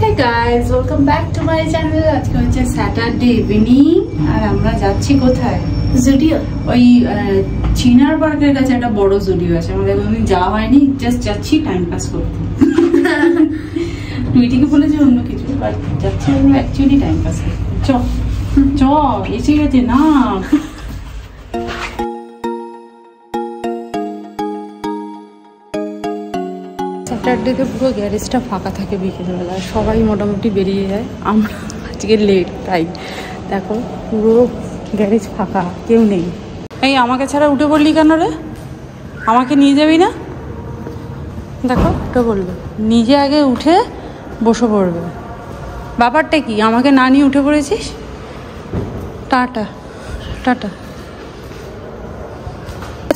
Hey guys, welcome back to my channel. আজকে হচ্ছে Saturday evening আর আমরা যাচ্ছি কোথায়? জুডিও। ওই চিনার পার্কের কাছে একটা বড় জুডিও আছে, আমাদের কোনোদিন যাওয়া হয়নি, জাস্ট যাচ্ছি টাইম পাস করতে। টুইটিকে বলেছে অন্য কিছু, বাট যাচ্ছি আমরা অ্যাকচুয়ালি টাইম পাস করতে। চ এসে গেছে না। স্যাটারডেতে পুরো গ্যারেজটা ফাঁকা থাকে বিকেলবেলায়, সবাই মোটামুটি বেরিয়ে যায়। আমরা আজকে লেট, তাই দেখো পুরো গ্যারেজ ফাঁকা, কেউ নেই। এই আমাকে ছাড়া উঠে পড়লি কেন রে? আমাকে নিয়ে যাবি না? দেখো উঠে পড়লো, নিজে আগে উঠে বসে পড়বে। ব্যাপারটা কি, আমাকে না নিয়ে উঠে পড়েছিস? টাটা টাটা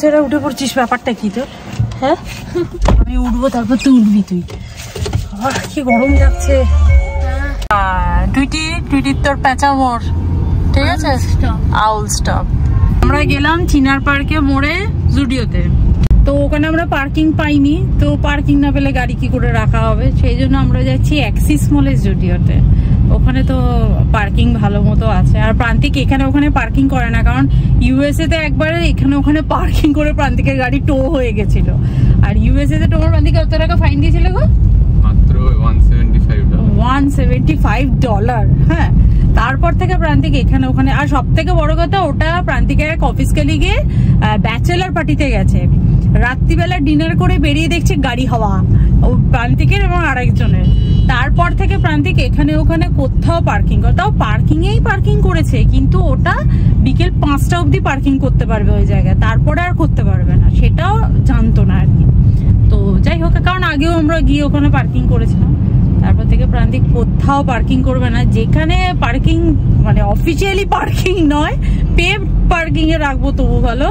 ছাড়া উঠে পড়ছিস, ব্যাপারটা কি তোর? হ্যাঁ আমি উঠবো, তারপর তুই উঠবি। তুই কি গরম যাচ্ছে। টুইটির তোর পেঁচা মোড়, ঠিক আছে, আউল স্টপ। আমরা গেলাম চিনার পার্কে মোড়ে জুডিওতে, তো ওখানে আমরা পার্কিং পাইনি, তো পার্কিং না পেলে গাড়ি কি করে রাখা হবে, সেই জন্য আমরা যাচ্ছি অ্যাক্সিস মলের জুডিওতে। ওখানে তো পার্কিং ভালো মতো আছে। আর প্রান্তিক এখানে ওখানে পার্কিং করে না, কারণ ইউএসএ তে একবারে এখানে ওখানে পার্কিং করে প্রান্তিকের গাড়ি টো হয়ে গেছিল। আর ইউএসএ তে তোমার প্রান্তিক কত টাকা ফাইন দিয়েছিল গো? মাত্র $175। হ্যাঁ, তারপর থেকে প্রান্তিক এখানে ওখানে। আর সব থেকে বড় কথা, ওটা প্রান্তিকের এক অফিস কলিগে ব্যাচেলার পার্টিতে গেছে, রাত্রিবেলা ডিনার করে বেরিয়ে দেখছে গাড়ি হাওয়া, ও প্রান্তিকের এবং আরেকজনের। তারপর থেকে প্রান্তিক এখানে ওখানে কোথাও পার্কিং করে, তাও পার্কিংয়েই পার্কিং করেছে, কিন্তু ওটা বিকেল 5টা অবধি পার্কিং করতে পারবে ওই জায়গায়, তারপরে আর করতে পারবে না, সেটাও জানতো না আর কি। তো যাই হোক, কারণ আগেও আমরা গিয়ে ওখানে পার্কিং করেছিলাম, তারপর থেকে প্রান্তিক কোথাও পার্কিং করবে না। যেখানে পার্কিং মানে অফিসিয়ালি পার্কিং নয়, পেড পার্কিং এ রাখবো তবু ভালো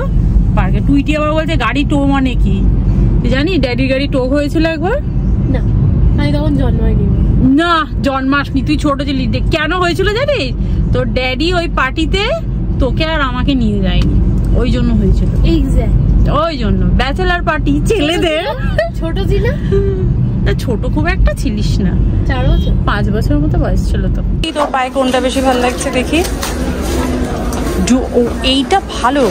পার্কে। টুইটি আবার বলছে গাড়ি টো মানে কি জানি, ড্যাডির গাড়ি টো হয়েছিল একবার না, আমি তখন জন্মাইনি। না জন্মাসনি, তুই ছোট ছিলি। কেন হয়েছিল জানিস? তোর ড্যাডি ওই পার্টিতে তোকে আর আমাকে নিয়ে যায়নি, ওই জন্য হয়েছিল। ওই জন্য ব্যাচেলার পার্টি ছেলেদের। ছোট ছিল না? ছোট খুব একটা ছিলিস না, 5 বছর মতো বয়স ছিল। তো তোর পায়ে কোনটা বেশি ভালো লাগছে দেখি? এইটা ভালো,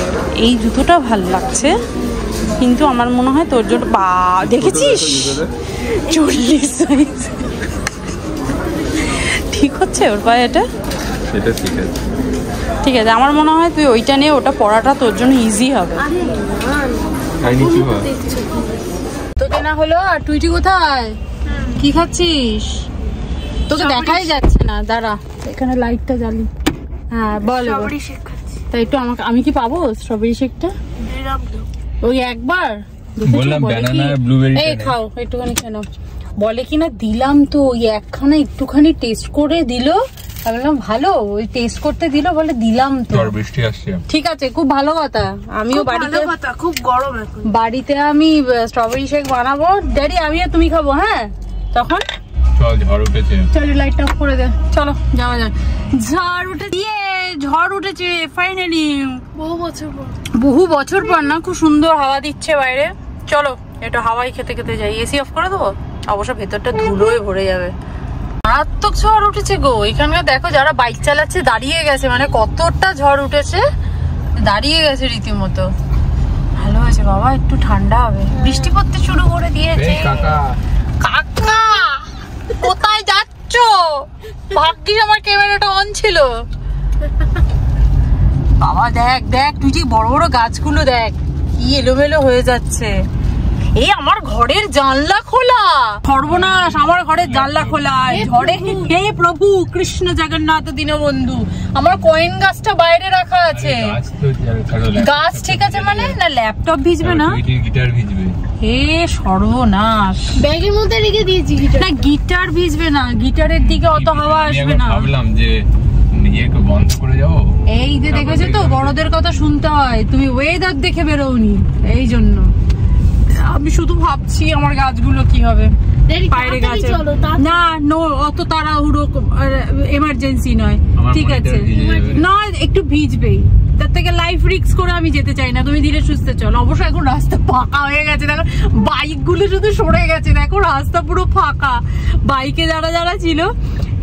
এই জুতোটা ভালো লাগছে, কিন্তু আমার মনে হয় তোর জন্য দেখেছিস 40 সাইজ ঠিক হচ্ছে ওর পায়ে। এটা ঠিক আছে, আমার মনে হয় তুই ওইটা নিয়ে ওটা পরাটা তোর জন্য ইজি হবে। তো কেনা হলো। আর টুইটি কোথায়, কি খাচ্ছিস? তোকে দেখাই যাচ্ছে না, দাঁড়া এখানে লাইটটা জ্বালি। হ্যাঁ বল, তাই একটু আমাকে, আমি কি পাবো স্ট্রবেরি শেকটা? ওই একবার এই খাও, একটুখানি কেন বলে কিনা দিলাম, তো ওই একখানা একটুখানি টেস্ট করে দিল, বললাম ভালো, ওই টেস্ট করতে দিল, বলে দিলাম তো। বৃষ্টি আসছে, ঠিক আছে, খুব ভালো কথা। আমিও বাড়িতে, খুব গরম এখন, বাড়িতে আমি স্ট্রবেরি শেক বানাবো ড্যাডি, আমি আর তুমি খাবো। হ্যাঁ তখন চল, ঝড় উঠেছে, চল লাইটটা অফ করে দে, চলো যাওয়া যাক। ঝড় উঠে দিয়ে ঝড় উঠেছে ফাইনালি, বহু বছর পর না, খুব সুন্দর হাওয়া দিচ্ছে বাইরে। চলো একটু হাওয়াই খেতে খেতে যাই। এসি অফ করে দেবো, অবশ্য ভেতরটা ধুলোয় ভরে যাবে। মারাত্মক ঝড় উঠেছে গো এখানকার। দেখো যারা বাইক চালাচ্ছে দাঁড়িয়ে গেছে, মানে কতটা ঝড় উঠেছে, দাঁড়িয়ে গেছে রীতিমতো। ভালো হয়েছে বাবা, একটু ঠান্ডা হবে। বৃষ্টি পড়তে শুরু করে দিয়েছে। কাকা কোথায় যাচ্ছ? ভাগ্যিস আমার ক্যামেরাটা অন ছিল। বাবা দেখ দেখ, তুই যে বড় বড় গাছগুলো দেখ কি এলোমেলো হয়ে যাচ্ছে। এই আমার ঘরের জানলা খোলা, সর্বনাশ, আমার ঘরের জানলা খোলা ঝড়ে। হে প্রভু কৃষ্ণ জগন্নাথ দীনবন্ধু, আমার কয়েন গাছটা বাইরে রাখা আছে। গাছ ঠিক আছে মানে, না ল্যাপটপ ভিজবে না, গিটার ভিজবে। হে সর্বনাশ, ব্যাগের মধ্যে রেখে দিয়েছি না, গিটার ভিজবে না, গিটারের দিকে অত হাওয়া আসবে না। ভাবলাম যে বন্ধ করে যাবো। এই যে দেখেছো তো, বড়দের কথা শুনতে হয়। তুমি ওয়েদার দেখে বেরোনি, এই জন্য আমি শুধু ভাবছি আমার গাছগুলো কি হবে। বাইরে গাছ না, নো অত তাড়াহুড়ো, এমার্জেন্সি নয়, ঠিক আছে, না একটু ভিজবেই, তার থেকে লাইফ রিস্ক করে আমি যেতে চাই না, তুমি ধীরে সুস্থে চলো। অবশ্য এখন রাস্তা ফাঁকা হয়ে গেছে, দেখো বাইক গুলো শুধু সরে গেছে, দেখো রাস্তা পুরো ফাঁকা। বাইকে যারা যারা ছিল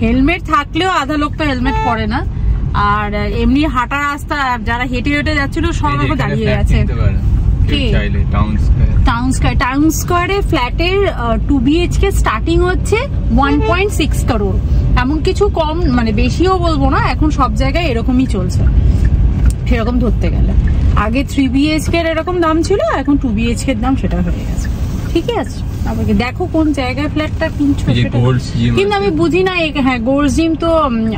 হেলমেট থাকলেও আধা লোক তো হেলমেট পরে না, আর এমনি হাঁটা রাস্তা যারা হেঁটে হেঁটে যাচ্ছিল সব এখন দাঁড়িয়ে গেছে। টাউন স্কোয়ারে ফ্ল্যাটের 2 BHK স্টার্টিং হচ্ছে 1.6 crore, এমন কিছু কম মানে বেশিও বলবো না, এখন সব জায়গায় এরকমই চলছে সেরকম ধরতে গেলে। আগে 3 BHK এর এরকম দাম ছিল, এখন 2 BHK এর দাম সেটা হয়ে গেছে। ঠিকই আছে, আপনাকে দেখো কোন জায়গায় ফ্ল্যাটটা কিনছো সেটা, কিন্তু আমি বুঝি না। হ্যাঁ, গোল্ড জিম তো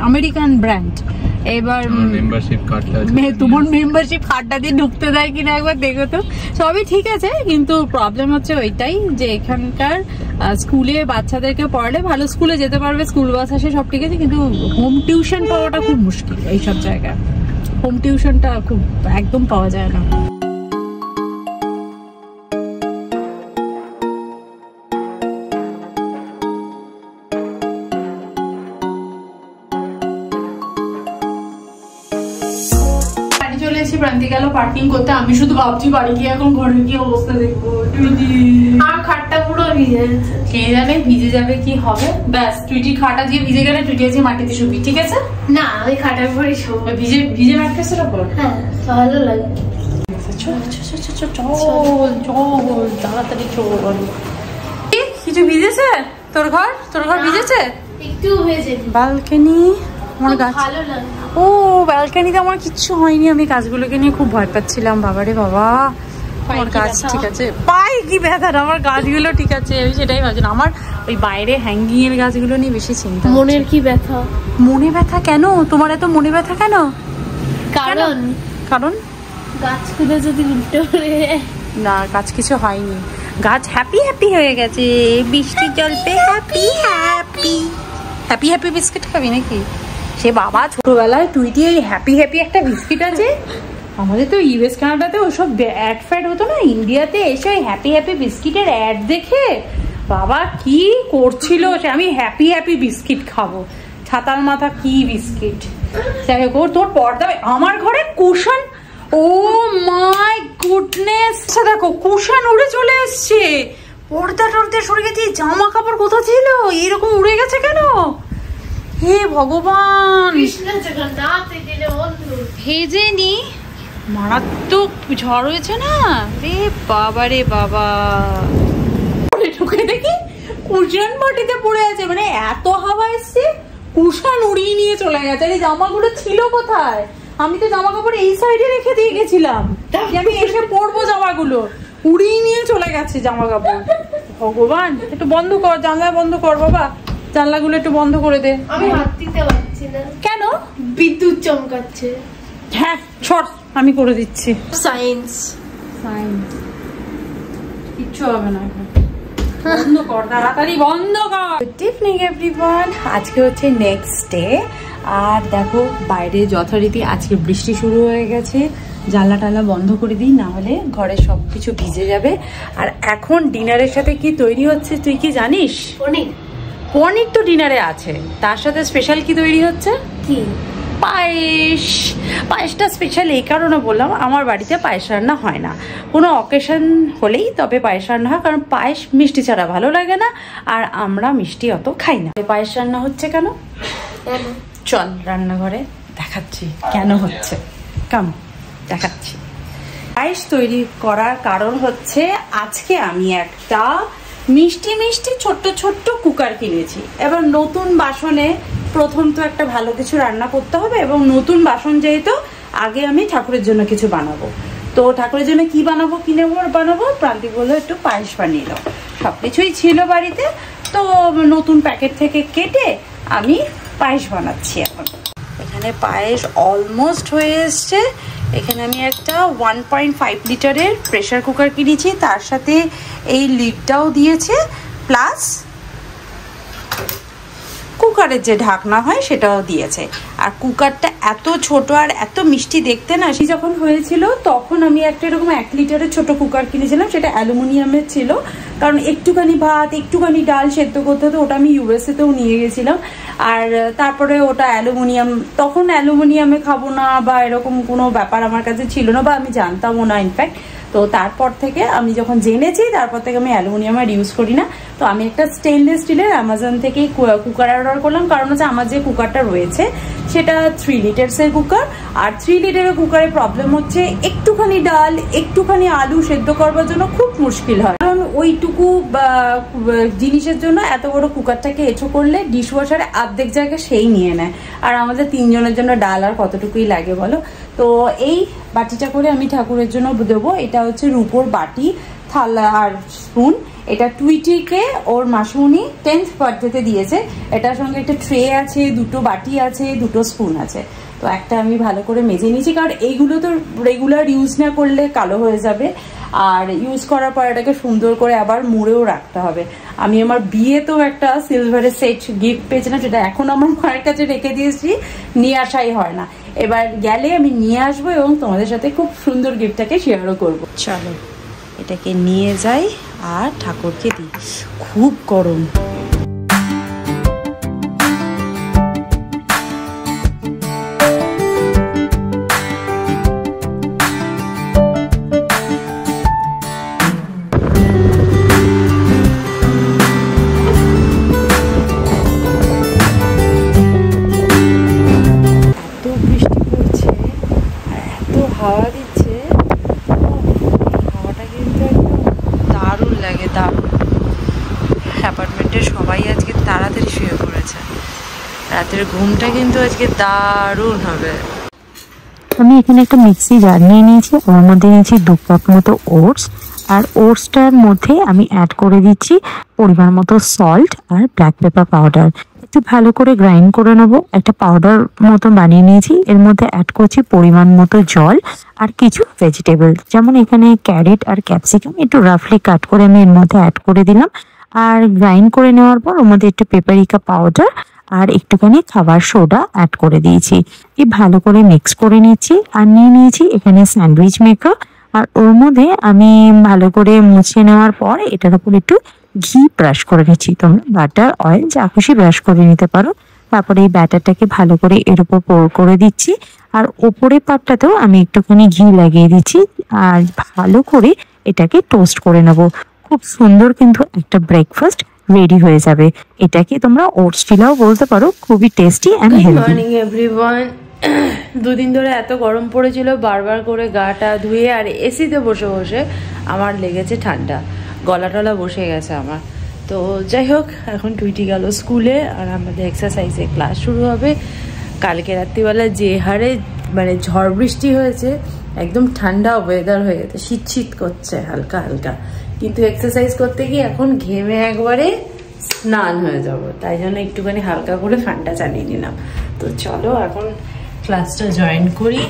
আমেরিকান ব্র্যান্ড। এবার তোমার মেম্বারশিপ কার্ডটা দিয়ে ঢুকতে দেয় কিনা একবার দেখো তো। সবই ঠিক আছে, কিন্তু প্রবলেম হচ্ছে ওইটাই যে এখানকার স্কুলে বাচ্চাদেরকে পড়ালে ভালো স্কুলে যেতে পারবে, স্কুল বাস আসে সব ঠিক আছে, কিন্তু হোম টিউশন পাওয়াটা খুব মুশকিল এইসব জায়গায়। হোম টিউশনটা খুব একদম পাওয়া যায় না। প্রান্তি গেল পার্কিং করতে, আমি শুধু ভাবছি বাড়ি গিয়ে এখন ঘরে কি অবস্থা দেখবো। আর খাটটা পুরো ভিজে, কে জানে ভিজে যাবে কি হবে। ব্যাস টুইটি খাটা দিয়ে ভিজে গেলে টুইটি আছে মাটিতে শুবি, ঠিক আছে? না আমি খাটার পরে শোবো, ভিজে ভিজে ম্যাট্রেসের উপর। হ্যাঁ ভালো লাগে। চল তাড়াতাড়ি চল। কিছু ভিজেছে তোর ঘর? তোর ঘর ভিজেছে? একটু ভিজে। ব্যালকনি আমার গাছ ভালো লাগে। ও ব্যালকনিতে আমার কিচ্ছু হয়নি, আমি গাছগুলোকে নিয়ে খুব ভয় পাচ্ছিলাম। বাবারে বাবা, আমার গাছ ঠিক আছে? পায়ে কি ব্যথা? আমার গাছগুলো ঠিক আছে, আমি সেটাই ভাবছিলাম। আমার ওই বাইরে হ্যাঙ্গিং এর গাছগুলো নিয়ে বেশি চিন্তা। মনের কি ব্যথা? মনে ব্যথা কেন? তোমার এত মনে ব্যথা কেন? কারণ কারণ গাছগুলো যদি উল্টে পড়ে। না, গাছ কিছু হয়নি, গাছ হ্যাপি হ্যাপি হয়ে গেছে। বৃষ্টি জল pay happy happy happy happy biscuit খাবি নাকি? সে বাবা ছোটবেলায় টুইটি ওই হ্যাপি হ্যাপি একটা বিস্কিট আছে, আমাদের তো ইউএস কানাডাতে ওসব অ্যাড ফ্যাড হতো না, ইন্ডিয়াতে এসে ওই হ্যাপি হ্যাপি বিস্কিটের অ্যাড দেখে বাবা কি করছিল, সে আমি হ্যাপি হ্যাপি বিস্কিট খাবো। ছাতার মাথা কি বিস্কিট। যাই হোক, তোর পর্দা আমার ঘরে কুশন, ও মাই গুডনেস, দেখো কুশন উড়ে চলে এসছে, পর্দা টর্দা সরে গেছে। জামা কাপড় কোথা ছিল এরকম উড়ে গেছে কেন? হে ভগবান, ভেজেনি, মারাত্মক ঝড় হয়েছে না রে বাবা রে বাবা। ঢুকে দেখি কুশন মাটিতে পড়ে আছে, মানে এত হাওয়া এসছে কুশন উড়িয়ে নিয়ে চলে গেছে। এই জামাগুলো ছিল কোথায়? আমি তো জামা কাপড় এই সাইডে রেখে দিয়ে গেছিলাম, আমি এসে পরবো, জামাগুলো উড়িয়ে নিয়ে চলে গেছে জামা কাপড়। ভগবান, একটু বন্ধ কর, জানলা বন্ধ কর বাবা, জানলাগুলো একটু বন্ধ করে দে। আমি হাত দিতে পারছি না। কেন? বিদ্যুৎ চমকাচ্ছে। হ্যাঁ ছড়, আমি করে দিচ্ছি। সায়েন্স কিচ্ছু হবে না, বন্ধ কর তাড়াতাড়ি, বন্ধ কর। গুড ইভিনিং এভরিওয়ান, আজকে হচ্ছে নেক্সট ডে। আর দেখো বাইরে যথারীতি আজকে বৃষ্টি শুরু হয়ে গেছে, জানলা টালা বন্ধ করে দিই, না হলে ঘরে সবকিছু ভিজে যাবে। আর এখন ডিনারের সাথে কি তৈরি হচ্ছে তুই কি জানিস? পনির। পনির তো ডিনারে আছে, তার সাথে স্পেশাল কি তৈরি হচ্ছে? কি? পায়েস। পায়েসটা স্পেশাল এই কারণে বললাম, আমার বাড়িতে পায়েস রান্না হয় না, কোনো অকেশন হলেই তবে পায়েস রান্না হয়, কারণ পায়েস মিষ্টি ছাড়া ভালো লাগে না, আর আমরা মিষ্টি অত খাই না। পায়েস রান্না হচ্ছে কেন? চল রান্নাঘরে দেখাচ্ছি কেন হচ্ছে, কাম দেখাচ্ছি। পায়েস তৈরি করার কারণ হচ্ছে আজকে আমি একটা মিষ্টি মিষ্টি ছোট্ট ছোট্ট কুকার কিনেছি। এবার নতুন বাসনে প্রথম তো একটা ভালো কিছু রান্না করতে হবে, এবং নতুন বাসন যেহেতু আগে আমি ঠাকুরের জন্য কিছু বানাবো, তো ঠাকুরের জন্য কি বানাবো, কিনে বানাবো, প্রান্তিক বললো একটু পায়েস বানিয়ে দাও। সব কিছুই ছিল বাড়িতে, তো নতুন প্যাকেট থেকে কেটে আমি পায়েস বানাচ্ছি। এখন এখানে পায়েস অলমোস্ট হয়ে এসছে। এখানে আমি একটা 1.5 লিটারের প্রেসার কুকার কিনেছি, তার সাথে এই লিডটাও দিয়েছে, প্লাস কুকার কুকারের যে ঢাকনা হয় সেটাও দিয়েছে। আর কুকারটা এত ছোট আর এত মিষ্টি দেখতে না। সে যখন হয়েছিল তখন আমি একটা এরকম 1 লিটারের ছোট কুকার কিনেছিলাম, সেটা অ্যালুমিনিয়ামের ছিল, কারণ একটুখানি ভাত একটুখানি ডাল সেদ্ধ করতে হতো। ওটা আমি ইউএসএতেও নিয়ে গেছিলাম। আর তারপরে ওটা অ্যালুমিনিয়াম, তখন অ্যালুমিনিয়ামে খাবো না বা এরকম কোনো ব্যাপার আমার কাছে ছিল না, বা আমি জানতামও না ইনফ্যাক্ট। তো তারপর থেকে আমি যখন জেনেছি তারপর থেকে আমি অ্যালুমিনিয়াম আর ইউজ করি না। তো আমি একটা স্টেনলেস স্টিলের অ্যামাজন থেকে কুকার অর্ডার করলাম, কারণ হচ্ছে আমার যে কুকারটা রয়েছে সেটা 3 লিটার্সের কুকার। আর 3 লিটারের কুকারের প্রবলেম হচ্ছে একটুখানি ডাল একটুখানি আলু সেদ্ধ করবার জন্য খুব মুশকিল হয়, কারণ ওইটুকু জিনিসের জন্য এত বড় কুকারটাকে এঁচো করলে ডিশওয়াশারে অর্ধেক জায়গা সেই নিয়ে নেয়। আর আমাদের 3 জনের জন্য ডাল আর কতটুকুই লাগে বলো। তো এই বাটিটা করে আমি ঠাকুরের জন্য দেবো। এটা হচ্ছে রূপোর বাটি, থালা আর স্পুন। এটা টুইটিকে ওর মাসুমনি 10th বার্থডেতে দিয়েছে। এটার সঙ্গে একটা ট্রে আছে, 2টো বাটি আছে, 2টো স্পুন আছে। তো একটা আমি ভালো করে মেজে নিয়েছি, কারণ এইগুলো তো রেগুলার ইউজ না করলে কালো হয়ে যাবে। আর ইউজ করার পর এটাকে সুন্দর করে আবার মুড়েও রাখতে হবে। আমি আমার বিয়েতেও একটা সিলভারের সেট গিফট পেয়েছিলাম, সেটা এখন আমার মায়ের কাছে রেখে দিয়েছি, নিয়ে আসাই হয় না। এবার গেলে আমি নিয়ে আসবো এবং তোমাদের সাথে খুব সুন্দর গিফটটাকে শেয়ারও করবো। চলো এটাকে নিয়ে যাই আর ঠাকুরকে দিই। খুব গরম। হাওয়া দিচ্ছে, হাওয়াটা কিন্তু একদম দারুণ লাগে, দারুণ। অ্যাপার্টমেন্টের সবাই আজকে তাড়াতাড়ি শুয়ে পড়েছে, রাতের ঘুমটা কিন্তু আজকে দারুণ হবে। আমি এখানে একটা মিক্সি জার নিয়ে নিয়েছি, ওর মধ্যে নিয়েছি 2 কাপ মতো ওটস। আর ওটসটার মধ্যে আমি অ্যাড করে দিচ্ছি পরিমাণ মতো সল্ট আর ব্ল্যাক পেপার পাউডার। একটু ভালো করে গ্রাইন্ড করে নেবো, একটা পাউডার মতো বানিয়ে নিয়েছি। এর মধ্যে অ্যাড করছি পরিমাণ মতো জল আর কিছু ভেজিটেবল, যেমন এখানে ক্যারেট আর ক্যাপসিকাম একটু রাফলি কাট করে আমি এর মধ্যে অ্যাড করে দিলাম। আর গ্রাইন্ড করে নেওয়ার পর ওর মধ্যে একটু পেপারিকা পাউডার আর একটুখানি খাবার সোডা অ্যাড করে দিয়েছি। এই ভালো করে মিক্স করে নিচ্ছি। আর নিয়ে নিয়েছি এখানে স্যান্ডউইচ মেকার, আর ওর মধ্যে আমি ভালো করে মুছে নেওয়ার পর এটার উপর একটু ঘি ব্রাশ করে নিচ্ছি। তোমরা বাটার অয়েল যা খুশি ব্রাশ করে নিতে পারো। তারপরে এই ব্যাটারটাকে ভালো করে এর উপর পোর করে দিচ্ছি। আর ওপরের পাটটাতেও আমি একটুখানি ঘি লাগিয়ে দিচ্ছি। আর ভালো করে এটাকে টোস্ট করে নেবো। খুব সুন্দর কিন্তু একটা ব্রেকফাস্ট রেডি হয়ে যাবে। এটাকে তোমরা ওটস চিলাও বলতে পারো, খুবই tasty and healthy. Good morning everyone. 2 দিন ধরে এত গরম পড়েছিল, বারবার করে গাটা ধুয়ে আর এসিতে বসে বসে আমার লেগেছে ঠান্ডা, গলা টলা বসে গেছে আমার। তো যাই হোক, এখন টুইটি গেল স্কুলে আর আমাদের এক্সারসাইজে ক্লাস শুরু হবে। কালকে রাত্রিবেলা যে হারে মানে ঝড় বৃষ্টি হয়েছে, একদম ঠান্ডা ওয়েদার হয়ে গেছে, শীত শীত করছে হালকা হালকা। কিন্তু এক্সারসাইজ করতে গিয়ে এখন ঘেমে একবারে স্নান হয়ে যাব, তাই জন্য একটুখানি হালকা করে ফ্যানটা চালিয়ে নিলাম। তো চলো এখন ক্লাসটা জয়েন করি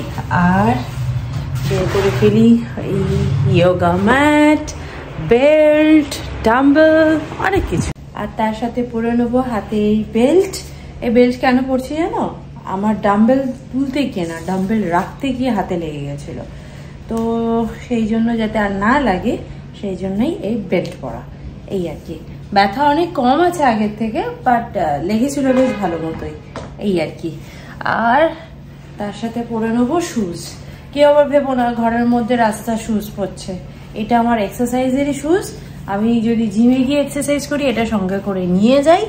আর বের করে ফেলি এই ইয়োগা ম্যাট, বেল্ট, ডাম্বেল, অনেক কিছু। আর তার সাথে পরে নেবো হাতে এই বেল্ট। এই বেল্ট কেন পরছি জানো? আমার ডাম্বেল তুলতে গিয়ে না, ডাম্বেল রাখতে গিয়ে হাতে লেগে গেছিল। তো সেই জন্য যাতে আর না লাগে সেই জন্যই এই বেল্ট পরা, এই আর কি। ব্যথা অনেক কম আছে আগের থেকে, বাট লেগেছিল বেশ ভালো মতোই, এই আর কি। আর তার সাথে পরে নেবো শুজ। কেউ আবার ভেবো না ঘরের মধ্যে রাস্তা শুজ পরছে, এটা আমার এক্সারসাইজেরই শুজ। আমি যদি জিমে গিয়ে এক্সারসাইজ করি এটা সঙ্গে করে নিয়ে যাই,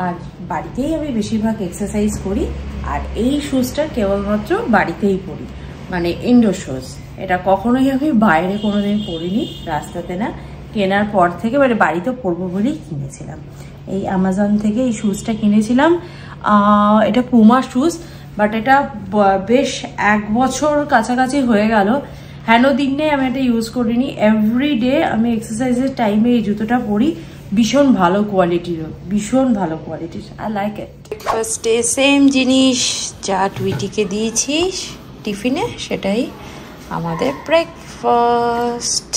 আর বাড়িতেই আমি বেশিরভাগ এক্সারসাইজ করি। আর এই শুজটা কেবলমাত্র বাড়িতেই পরি, মানে ইনডোর শুজ। এটা কখনোই আমি বাইরে কোনোদিন পরিনি, রাস্তাতে না। কেনার পর থেকে মানে বাড়িতে পরবো বলেই কিনেছিলাম। এই অ্যামাজন থেকে এই শুজটা কিনেছিলাম। এটা পুমা শুজ, বাট এটা বেশ 1 বছর কাছাকাছি হয়ে গেল। হেন দিনে আমি এটা ইউজ করিনি। এভরিডে আমি এক্সারসাইজের টাইমে এই জুতোটা পরি। ভীষণ ভালো কোয়ালিটির, ভীষণ ভালো কোয়ালিটির। I like it. ব্রেকফাস্টে সেম জিনিস যা টুইটিকে দিয়েছি টিফিনে, সেটাই আমাদের ব্রেকফাস্ট।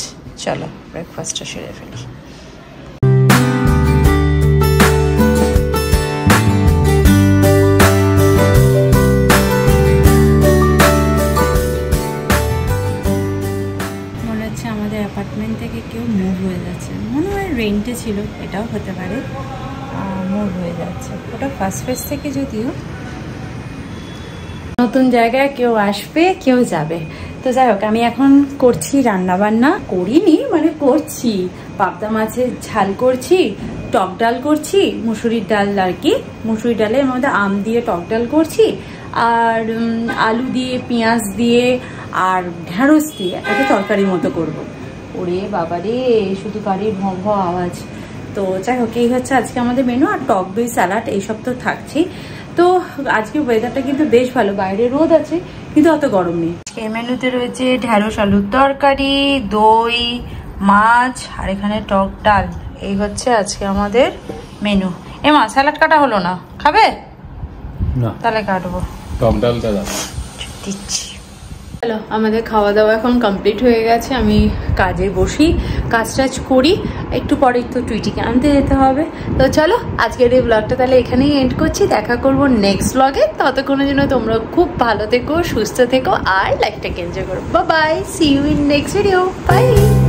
চলো ব্রেকফাস্টটা সেরে ফেলি। ছিল, এটাও হতে পারে মোর হয়ে যাচ্ছে। ওটা ফার্স্ট ফেজ থেকে যদিও। নতুন জায়গায় কেউ আসবে কেউ যাবে। তো যাই হোক, আমি এখন করছি রান্না বান্না, করিনি মানে করছি। পাবদা মাছের ঝাল করছি, টক ডাল করছি, মুসুরির ডাল আর কি, মুসুরির ডালের মধ্যে আম দিয়ে টক ডাল করছি, আর আলু দিয়ে পেঁয়াজ দিয়ে আর ঢেঁড়স দিয়ে একটা তরকারির মতো করব। ওরে বাবারে, শুধু গাড়ির ভঁ ভঁ আওয়াজ। তো যাই হোক, এই হচ্ছে আজকে আমাদের মেনু। আর টক দই স্যালাড এইসব তো থাকছেই। তো আজকে ওয়েদারটা কিন্তু বেশ ভালো, বাইরে রোদ আছে কিন্তু অত গরম নেই। এই মেনুতে রয়েছে ঢেঁড়স আলুর তরকারি, দই, মাছ আর এখানে টক ডাল। এই হচ্ছে আজকে আমাদের মেনু। এমা স্যালাড কাটা হলো না, খাবে না? তাহলে কাটবো। টক ডাল দাদা দিচ্ছি। হ্যালো, আমাদের খাওয়া দাওয়া এখন কমপ্লিট হয়ে গেছে। আমি কাজে বসি, কাজ টাজ করি, একটু পরে একটু টুইটিকে আনতে যেতে হবে। তো চলো, আজকের এই ব্লগটা তাহলে এখানেই এন্ড করছি। দেখা করবো নেক্সট ব্লগে। ততক্ষণের জন্য তোমরা খুব ভালো থেকো, সুস্থ থেকো আর লাইফটাকে এনজয় করো। Bye bye, see you in next video. By.